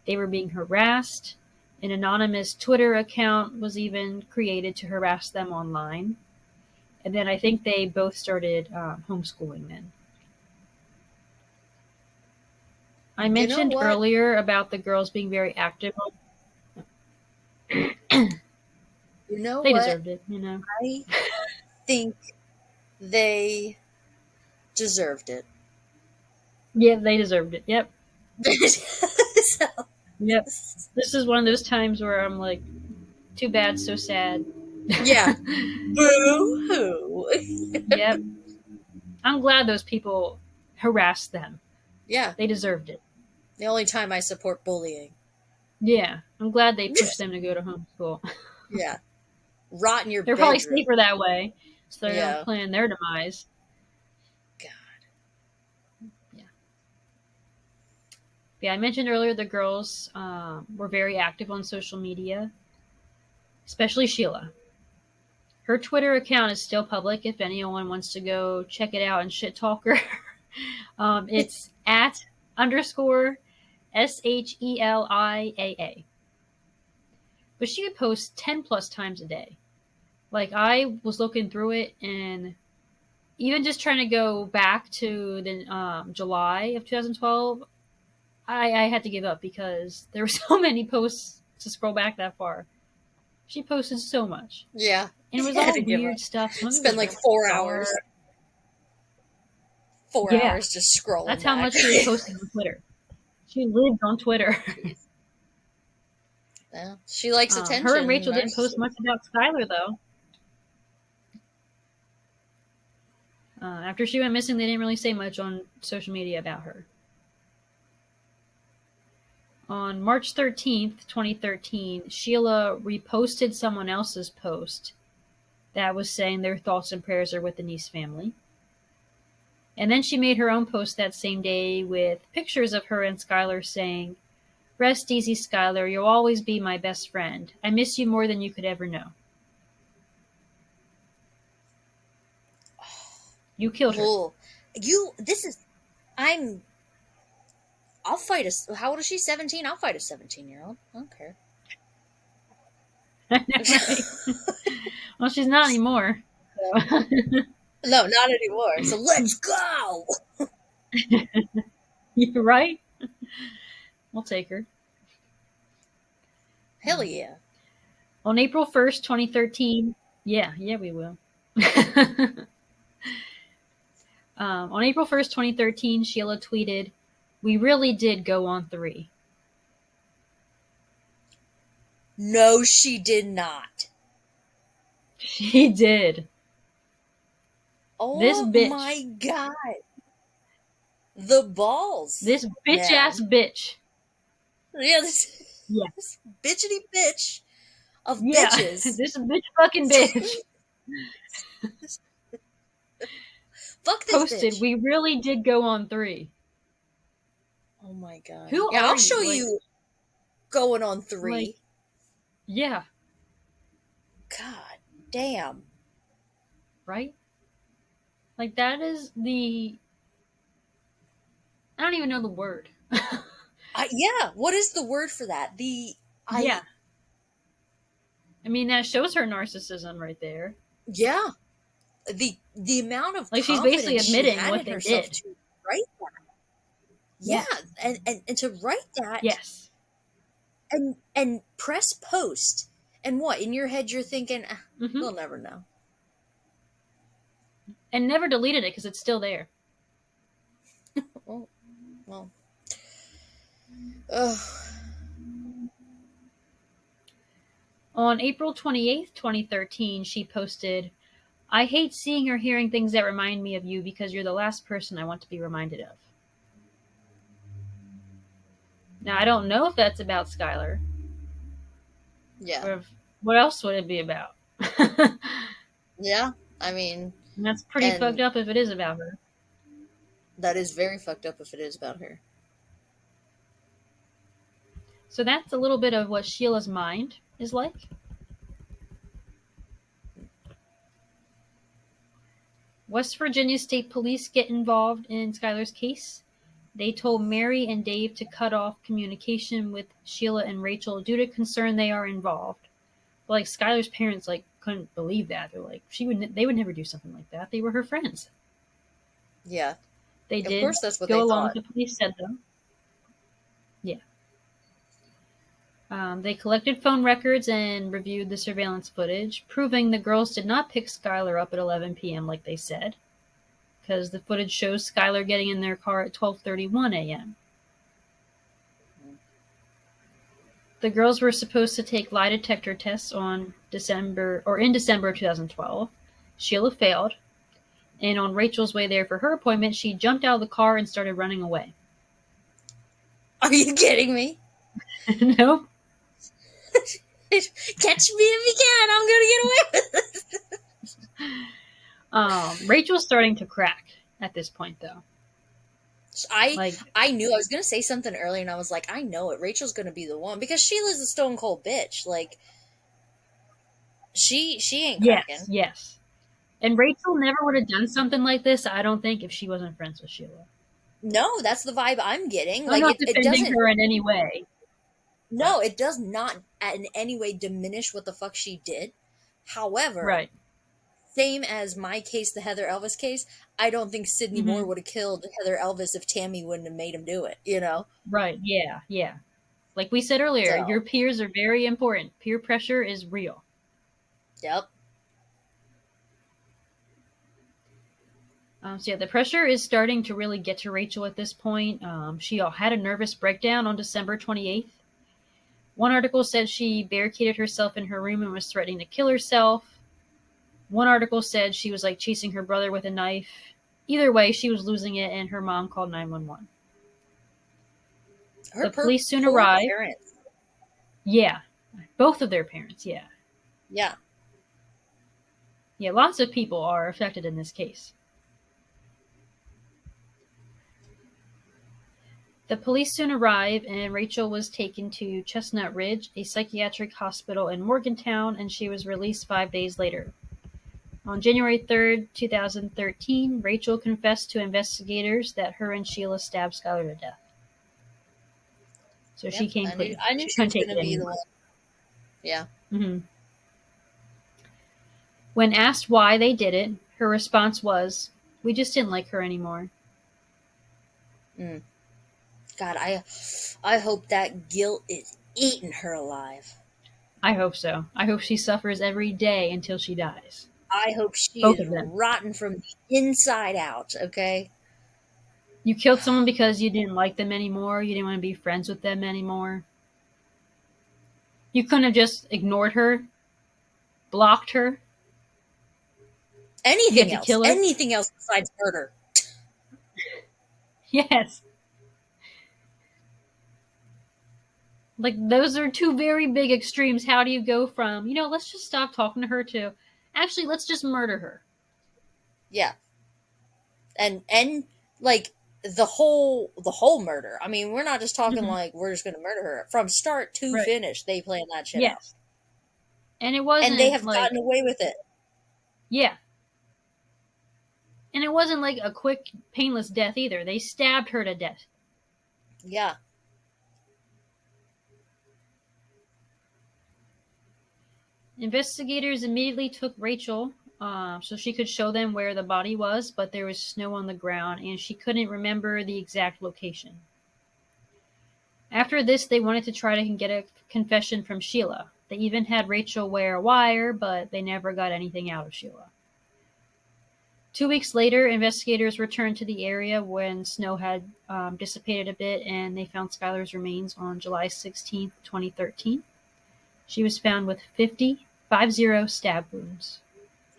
They were being harassed. An anonymous Twitter account was even created to harass them online. And then I think they both started homeschooling then. I mentioned earlier about the girls being very active. You know They what? deserved it, I think they deserved it. Yeah, they deserved it. Yep. So. Yep. This is one of those times where I'm like, too bad, so sad. Yeah. Boo-hoo. Yep. I'm glad those people harassed them. Yeah. They deserved it. The only time I support bullying. Yeah. I'm glad they pushed them to go to homeschool. Yeah. Rot in your They're bedroom. probably safer that way, so they Yeah. don't plan their demise. God. Yeah, I mentioned earlier the girls were very active on social media, especially Sheila. Her Twitter account is still public if anyone wants to go check it out and shit talk her. It's at _ SHELIAA. But she would post 10 plus times a day. Like, I was looking through it, and even just trying to go back to the July of 2012, I had to give up because there were so many posts to scroll back that far. She posted so much. Yeah. And it was all weird stuff. Spend like 4 hours. 4 hours just scrolling. That's how much she was posting on Twitter. She lived on Twitter. Yeah, she likes attention. Her and Rachel didn't post much about Skylar, though. After she went missing, they didn't really say much on social media about her. On March 13th, 2013, Sheila reposted someone else's post that was saying their thoughts and prayers are with the Neese family. And then she made her own post that same day with pictures of her and Skylar saying, "Rest easy, Skylar. You'll always be my best friend. I miss you more than you could ever know." You killed her. I'll fight a, how old is she? 17? I'll fight a 17-year-old. I don't care. Well, she's not anymore. So. No, not anymore. So let's go! You're right. We'll take her. Hell yeah. On April 1st, 2013, yeah, we will. On April 1st, 2013, Sheila tweeted, "We really did go on 3. No, she did not. She did. Oh, this bitch. My God. The balls. This bitch-ass bitch. Yeah, this bitchity bitch of bitches. This bitch fucking bitch. Fuck this posted, bitch. "We really did go on 3. Oh my God. Who yeah, are I'll you? show you going on 3. Like, yeah. God damn. Right? Like, that is the... I don't even know the word. Yeah, what is the word for that? Yeah. I mean, that shows her narcissism right there. Yeah. The amount of like, she's basically admitting what they did. To write that. Yeah, and to write that. Yes. And press post. And what? In your head you're thinking, we'll never know. And never deleted it because it's still there. Well. Ugh. On April 28th, 2013, she posted, "I hate seeing or hearing things that remind me of you because you're the last person I want to be reminded of." Now, I don't know if that's about Skylar. Yeah. Or what else would it be about? Yeah, I mean... And that's pretty fucked up if it is about her. That is very fucked up if it is about her. So that's a little bit of what Sheila's mind is like. West Virginia State Police get involved in Skylar's case. They told Mary and Dave to cut off communication with Sheila and Rachel due to concern they are involved. But, like, Skylar's parents, like, couldn't believe that. They're like, they would never do something like that. They were her friends. Yeah. They did of course that's what go they along thought. with the police said, though. Yeah. They collected phone records and reviewed the surveillance footage, proving the girls did not pick Skylar up at 11 p.m. like they said, because the footage shows Skylar getting in their car at 12:31 a.m. The girls were supposed to take lie detector tests in December of 2012. Sheila failed, and on Rachel's way there for her appointment, she jumped out of the car and started running away. Are you kidding me? Nope. Catch me if you can. I'm gonna get away with it. Rachel's starting to crack at this point, though. I knew I was gonna say something earlier, and I was like, I know it. Rachel's gonna be the one because Sheila's a stone cold bitch. Like, She ain't Yes, cracking. yes. And Rachel never would have done something like this, I don't think, if she wasn't friends with Sheila. No, that's the vibe I'm getting. I'm Like not it defending doesn't. her in any way, but No, it does not in any way diminish what the fuck she did. However, right, same as my case, the Heather Elvis case, I don't think Sidney Moore hmm would have killed Heather Elvis if Tammy wouldn't have made him do it, you know? right, yeah, yeah. Like we said earlier, your So, peers are very important. Peer pressure is real. yep. So yeah, the pressure is starting to really get to Rachel at this point. She had a nervous breakdown on December 28th. One article said she barricaded herself in her room and was threatening to kill herself. One article said she was like chasing her brother with a knife. Either way, she was losing it, and her mom called 911. Her The police soon poor arrived. parents. Yeah, both of their parents, yeah. Yeah. Yeah, lots of people are affected in this case. The police soon arrived, and Rachel was taken to Chestnut Ridge, a psychiatric hospital in Morgantown, and she was released 5 days later. On January 3rd, 2013, Rachel confessed to investigators that her and Sheila stabbed Skylar to death. So she Yep. came I knew clean. I knew She she couldn't was take gonna it be the anymore. one. Yeah. hmm When asked why they did it, her response was, "We just didn't like her anymore." Mm. God, I hope that guilt is eating her alive. I hope so. I hope she suffers every day until she dies. I hope she Both is of them. rotten from the inside out, okay? You killed someone because you didn't like them anymore. You didn't want to be friends with them anymore. You couldn't have just ignored her, blocked her. You had to kill her. Anything else besides murder. Yes. Like, those are two very big extremes. How do you go from, let's just stop talking to her to, actually, let's just murder her? Yeah. And like the whole murder. I mean, we're not just talking hmm like we're just gonna murder her. From start to Right. finish, they plan that shit out. Yes. And it And they wasn't have like, gotten away with it. yeah. And it wasn't like a quick, painless death either. They stabbed her to death. Yeah. Investigators immediately took Rachel so she could show them where the body was, but there was snow on the ground and she couldn't remember the exact location. After this, they wanted to try to get a confession from Sheila. They even had Rachel wear a wire, but they never got anything out of Sheila. 2 weeks later, investigators returned to the area when snow had dissipated a bit, and they found Skylar's remains on July 16th, 2013. She was found with 50 stab wounds.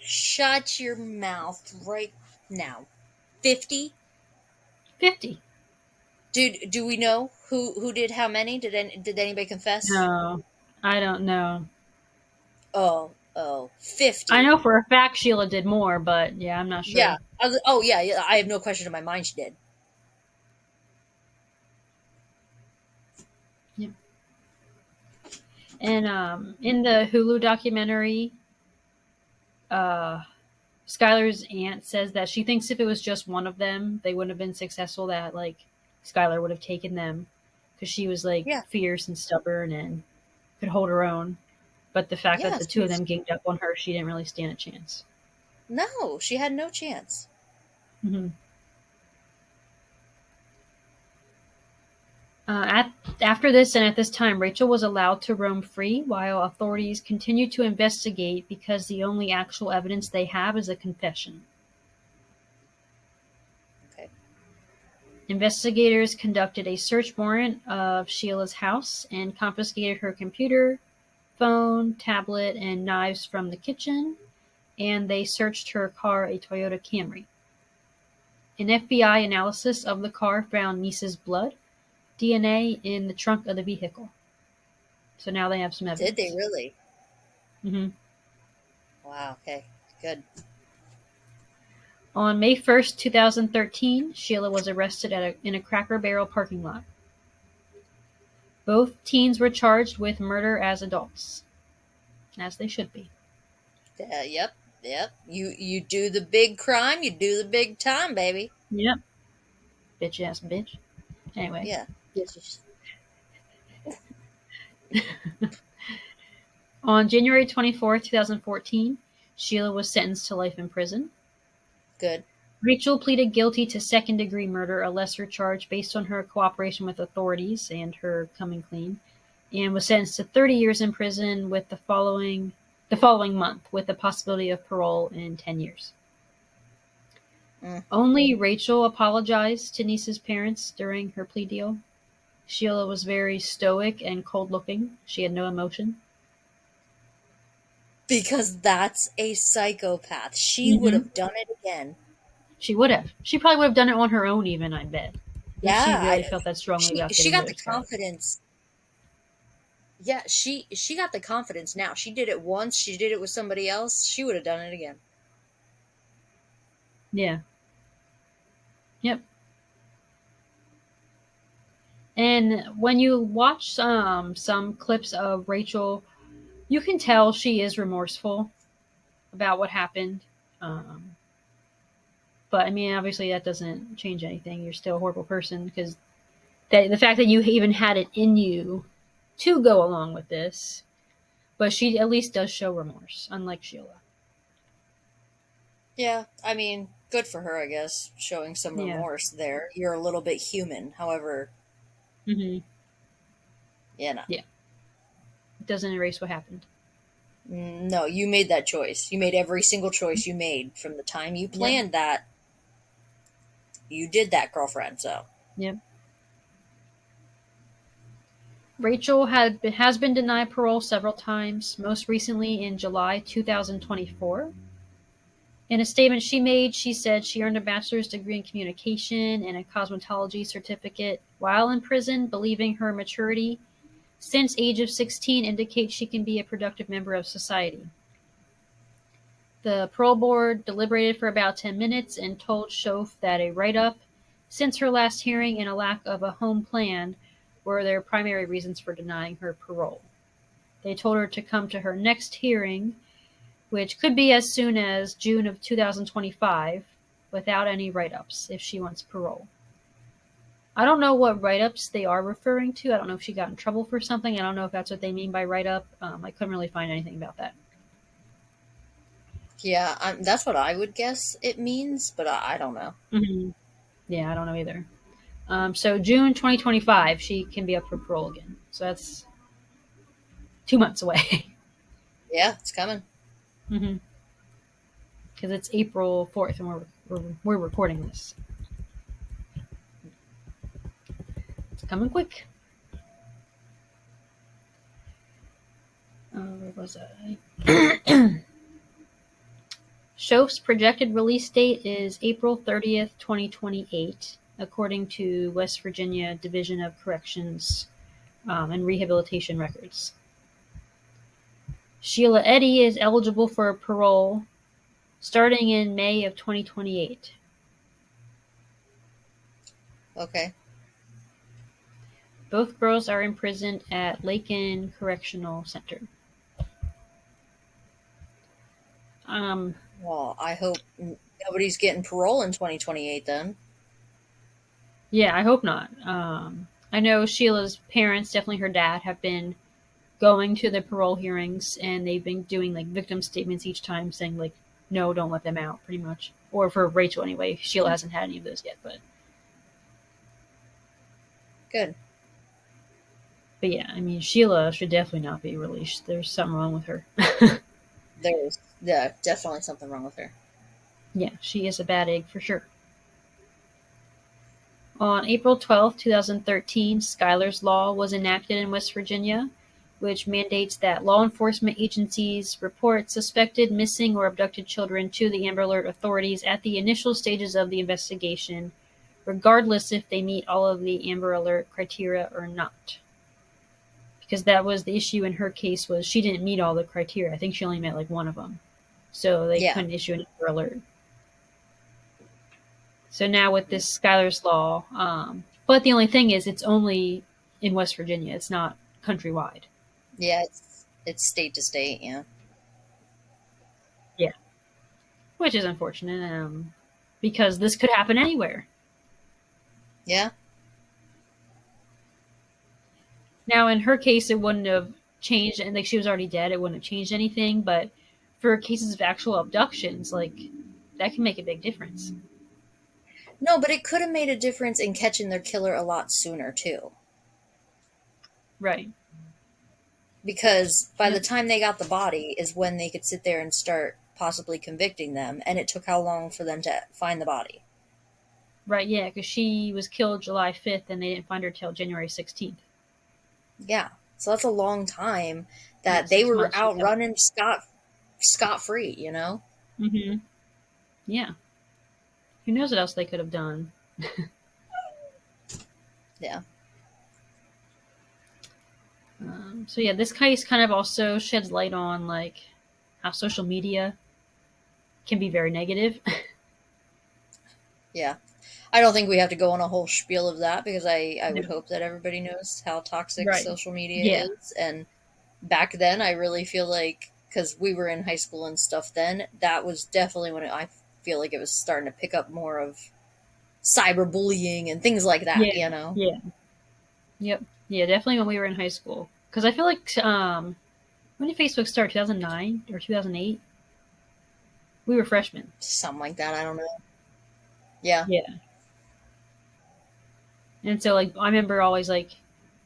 Shut your mouth right now. 50? 50. Dude, do we know who did how many? Did anybody confess? No, I don't know. Oh, I 50. know for a fact Sheila did more, but yeah, I'm not Yeah. sure. Oh yeah, I have no question in my mind she did. Yeah. And in the Hulu documentary, uh, Skylar's aunt says that she thinks if it was just one of them, they wouldn't have been successful. That like Skylar would have taken them because she was like Yeah. fierce and stubborn and could hold her own. But the fact that Yeah, the two of them ganged up on her, she didn't really stand a chance. no, she had no chance. Mm-hmm. After this and at this time, Rachel was allowed to roam free while authorities continued to investigate because the only actual evidence they have is a confession. Okay. Investigators conducted a search warrant of Sheila's house and confiscated her computer, phone, tablet, and knives from the kitchen, and they searched her car, a Toyota Camry. An FBI analysis of the car found Neese's blood, DNA in the trunk of the vehicle. So now they have some Did they evidence. really? Mm-hmm. Wow, okay. Good. On May 1st, 2013, Sheila was arrested in a Cracker Barrel parking lot. Both teens were charged with murder as adults, as they should be. Yep, yep. You do the big crime, you do the big time, baby. Yep. Bitch ass bitch. Anyway. Yeah. Yes. On January 24th, 2014, Sheila was sentenced to life in prison. Good. Rachel pleaded guilty to second-degree murder, a lesser charge based on her cooperation with authorities and her coming clean, and was sentenced to 30 years in prison with the following month, with the possibility of parole in 10 years. Mm. Only Rachel apologized to Neese's parents during her plea deal. Sheila was very stoic and cold-looking. She had no emotion. Because that's a psychopath. She would Mm-hmm. have done it again. She would have. She probably would have done it on her own, even, I bet. If she Yeah, really felt that strongly about she getting got rid the of Skylar. confidence. Yeah, she got the confidence now. She did it once. She did it with somebody else. She would have done it again. Yeah. Yep. And when you watch some clips of Rachel, you can tell she is remorseful about what happened. Um, but I mean, obviously, that doesn't change anything. You're still a horrible person because the fact that you even had it in you to go along with this, but she at least does show remorse, unlike Sheila. Yeah, I mean, good for her, I guess, showing some Yeah. remorse there. You're a little bit human. However, Mm-hmm. no. Yeah. It doesn't erase what happened. No, you made that choice. You made every single choice you made from the time you Yep. planned that. You did that, girlfriend, so. Yep. Rachel has been denied parole several times, most recently in July 2024. In a statement she made, she said she earned a bachelor's degree in communication and a cosmetology certificate while in prison, believing her maturity since age of 16 indicates she can be a productive member of society. The parole board deliberated for about 10 minutes and told Shoaf that a write-up since her last hearing and a lack of a home plan were their primary reasons for denying her parole. They told her to come to her next hearing, which could be as soon as June of 2025, without any write-ups if she wants parole. I don't know what write-ups they are referring to. I don't know if she got in trouble for something. I don't know if that's what they mean by write-up. I couldn't really find anything about that. Yeah, that's what I would guess it means, but I don't know. Mm-hmm. Yeah, I don't know either. So June 2025, she can be up for parole again. So that's 2 months away. Yeah, it's coming. Mm-hmm. Because it's April 4th, and we're recording this. It's coming quick. Where was I? Shoaf's projected release date is April 30th, 2028, according to West Virginia Division of Corrections and Rehabilitation records. Sheila Eddy is eligible for parole starting in May of 2028. Okay. Both girls are imprisoned at Lakin Correctional Center. Well, I hope nobody's getting parole in 2028 then. Yeah, I hope not. I know Sheila's parents, definitely her dad, have been going to the parole hearings, and they've been doing like victim statements each time, saying like, "No, don't let them out," pretty much. Or for Rachel anyway. Sheila hasn't had any of those yet, but Good. yeah, I mean Sheila should definitely not be released. There's something wrong with her. There's definitely something wrong with her. Yeah, she is a bad egg for sure. On April 12, 2013, Skylar's Law was enacted in West Virginia, which mandates that law enforcement agencies report suspected missing or abducted children to the Amber Alert authorities at the initial stages of the investigation, regardless if they meet all of the Amber Alert criteria or not. Because that was the issue in her case, was she didn't meet all the criteria. I think she only met like one of them. So they Yeah. couldn't issue an Amber Alert. So now with this Skylar's Law, but the only thing is it's only in West Virginia. It's not countrywide. Yeah, it's state to state, yeah. which is unfortunate, because this could happen anywhere. Yeah. Now, in her case, it wouldn't have changed, and like she was already dead, it wouldn't have changed anything. But for cases of actual abductions, like that can make a big difference. No, but it could have made a difference in catching their killer a lot sooner too. Right. Because by the Yep. time they got the body is when they could sit there and start possibly convicting them, and it took how long for them to find the body? Right. Yeah, because she was killed July 5th, and they didn't find her till January 16th. Yeah. So that's a long time Yeah, that they 6 months. were She out died. running scot free, you know? Mm-hmm. Yeah. Who knows what else they could have done? Yeah. So yeah, this case kind of also sheds light on like how social media can be very negative. Yeah. I don't think we have to go on a whole spiel of that because I No. would hope that everybody knows how toxic Right. social media Yeah. is. And back then, I really feel like, because we were in high school and stuff then, that was definitely when I feel like it was starting to pick up more of cyberbullying and things like that, Yeah. you know? Yeah. Yep. Yeah. Definitely when we were in high school, because I feel like when did Facebook start? 2009 or 2008? We were freshmen. Something like that. I don't know. Yeah. Yeah. And so like I remember always like,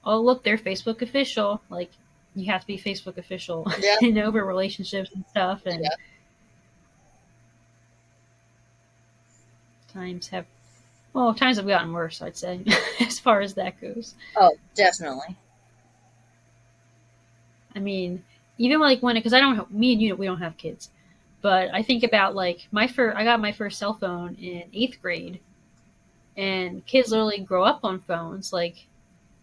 oh look, they're Facebook official. Like you have to be Facebook official, Yeah. for relationships and stuff. And Yeah. times have gotten worse, I'd say, as far as that goes. Oh, definitely. I mean, even like because me and you, we don't have kids, but I think about like I got my first cell phone in 8th grade, and kids literally grow up on phones. Like,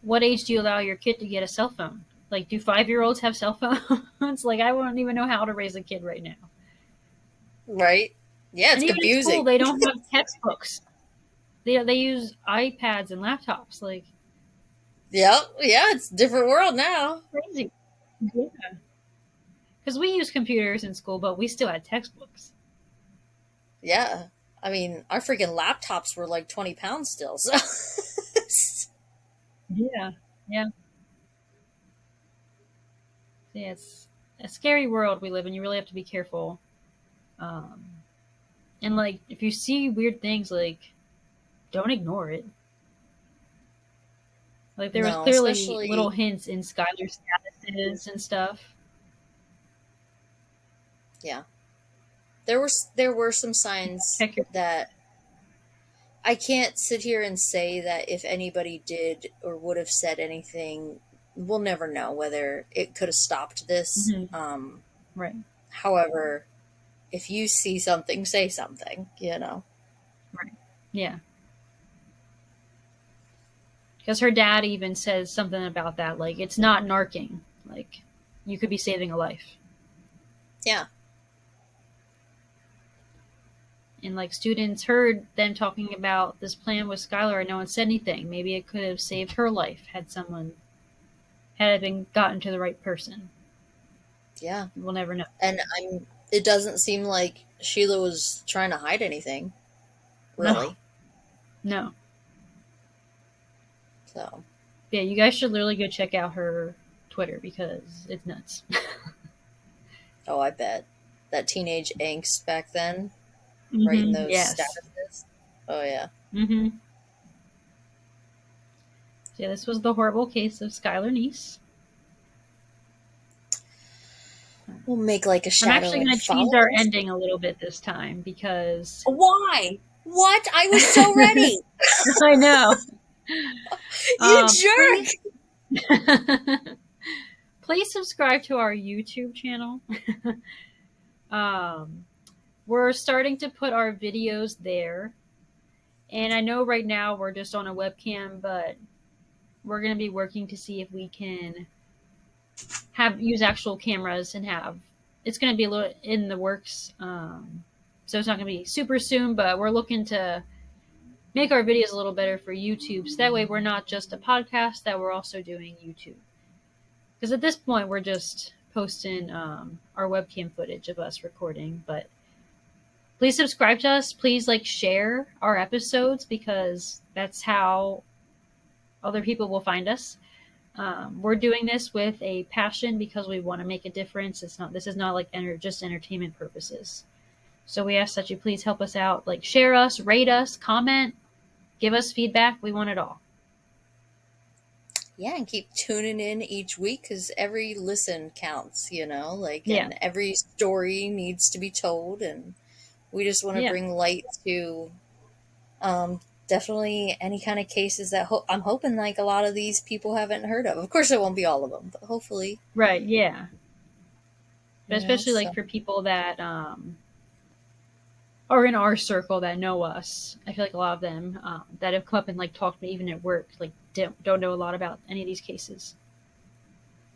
what age do you allow your kid to get a cell phone? Like, do 5-year-olds have cell phones? Like, I wouldn't even know how to raise a kid right now. Right? Yeah, it's And even in school, confusing. they don't have textbooks. They use iPads and laptops. Like, Yep. Yeah, it's a different world now. crazy. Yeah. Because we use computers in school, but we still had textbooks. Yeah. I mean, our freaking laptops were like 20 pounds still. So, Yeah. Yeah. Yeah, it's a scary world we live in. You really have to be careful. Um, and like, if you see weird things, like, don't ignore it. Like, there was no, clearly little especially, hints in Skylar's statuses and stuff. yeah. There were some signs Check your. that I can't sit here and say that if anybody did or would have said anything, we'll never know whether it could have stopped this. Mhm. Right. However, if you see something, say something, you know. Right. Yeah. Because her dad even says something about that. Like, it's not narking. Like, you could be saving a life. Yeah. And like students heard them talking about this plan with Skylar and no one said anything. Maybe it could have saved her life had it been gotten to the right person. Yeah. We'll never know. And it doesn't seem like Sheila was trying to hide anything, No. really. No. So, Yeah, you guys should literally go check out her Twitter because it's nuts. oh, I bet. That teenage angst back then, writing those Yes. statuses. Oh, yeah. So yeah, this was the horrible case of Skylar Neese. We'll make like a I'm shadow actually and going to change follow our us. ending a little bit this time because Why? What? I was so ready. I know. You Please, jerk. please subscribe to our YouTube channel. We're starting to put our videos there. And I know right now we're just on a webcam, but we're going to be working to see if we can use actual cameras and it's going to be a little in the works. So it's not going to be super soon, but we're looking to make our videos a little better for YouTube. So that way we're not just a podcast, that we're also doing YouTube. Because at this point we're just posting our webcam footage of us recording, but Please subscribe to us. Please share our episodes, because that's how other people will find us. We're doing this with a passion because we want to make a difference. This is not just entertainment purposes. So we ask that you please help us out. Share us, rate us, comment, give us feedback. We want it all. Yeah, and keep tuning in each week, because every listen counts, Yeah. and every story needs to be told, and we just want to Yeah. bring light to definitely any kind of cases that I'm hoping a lot of these people haven't heard of. Of course, it won't be all of them, but hopefully, Right. Yeah. But especially so for people that are in our circle that know us. I feel like a lot of them that have come up and talked to me even at work don't know a lot about any of these cases.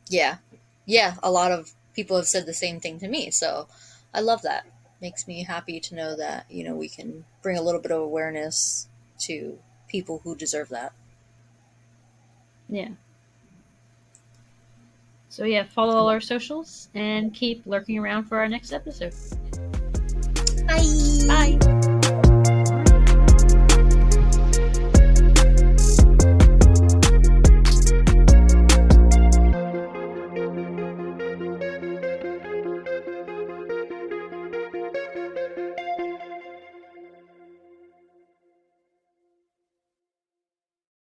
yeah, yeah. A lot of people have said the same thing to me, so I love that. Makes me happy to know that we can bring a little bit of awareness to people who deserve that. Yeah. So yeah, follow all our socials and keep lurking around for our next episode. Bye. Bye.